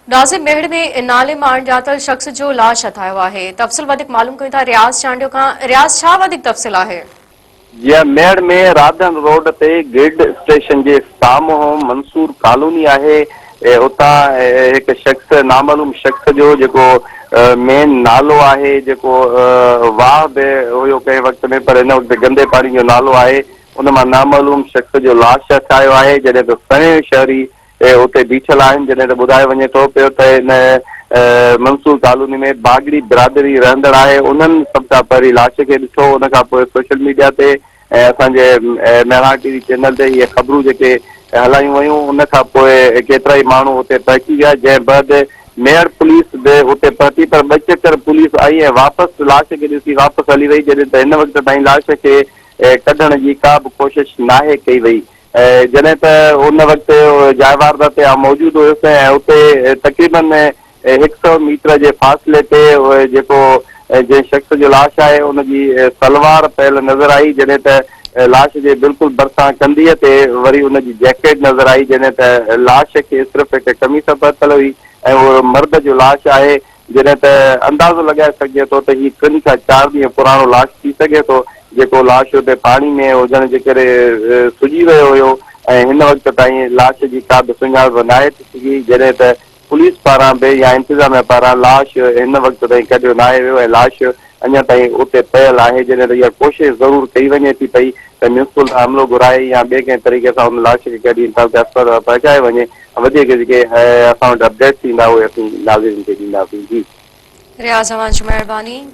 नाज़िम मेड़ में नाले मां ॼातल शख़्स जो लाश हथायो आहे। तफ़सील वधीक मालूम कयूं था रियाज़ चांडियो खां। रियाज़ छा वधीक तफ़सील आहे? जी मेड़ में राधन रोड ते ग्रिड स्टेशन के साम्हूं मंसूर कॉलोनी आहे। उतां एक शख्स नामालूम शख्स जो जेको मेन नालो आहे जेको वाह बि हुयो कंहिं वक़्त में, पर हिन वक़्त गंदे पाणी जो नालो आहे। उन मां नामालूम शख्स जो लाश हथायो आहे, जॾहिं त घणे शहरी उते बीठल आहिनि। जॾहिं त ॿुधायो वञे थो पियो त हिन मंसूर कॉलोनी में बागड़ी बिरादरी रहंदड़ आहे। उन्हनि सभ खां पहिरीं लाश खे ॾिठो, उन खां पोइ सोशल मीडिया ते असांजे मेहरा टीवी चैनल ते इहे ख़बरूं जेके हलायूं वयूं, उन खां पोइ केतिरा ई माण्हू हुते पहुची विया, जंहिं बैदि मेयर पुलिस बि हुते पहुती, पर ॿ चकर पुलिस आई ऐं वापसि लाश खे ॾिसी वापसि हली वई। जॾहिं त हिन वक़्त ताईं लाश खे कढण जी का बि कोशिश नाहे कई वई। जॾहिं त उन वक़्तु जाइ वारदात ते मौजूदु हुयुसि ऐं उते तक़रीबन 100 मीटर जे फ़ासिले ते जेको जंहिं शख़्स जो लाश आहे उनजी सलवार पयल नज़र आई, जॾहिं त लाश जे बिल्कुलु भरिसां कंधीअ ते वरी उनजी जैकेट नज़र आई, जॾहिं त लाश खे सिर्फ़ु हिकु कमीस पातल हुई ऐं उहो मर्द जो लाश आहे। जॾहिं त अंदाज़ो लॻाए सघिजे थो त हीउ 3 खां 4 ॾींहं पुराणो लाश थी सघे थो, जेको लाश हुते पाणी में हुजण जे करे सुॼी वियो हुयो ऐं हिन वक़्त ताईं लाश जी का बि सुञाणप नाहे थी सघी। जॾहिं त पुलिस पारां बि या इंतिज़ामिया पारां लाश हिन वक़्त ताईं कढियो न आहे वियो ऐं लाश अञा ताईं उते पियल आहे। जॾहिं त इहा कोशिशि ज़रूरु कई वञे थी पई त म्यूनिसिपल अमिलो घुराए या ॿिए कंहिं तरीक़े सां हुन लाश खे कढी अस्पताल पहुचाए वञे। वधीक जेके असां वटि अपडेट थींदा उहे असीं नाज़रीन खे ॾींदासीं। जी रियाज़, तव्हांजी महिरबानी।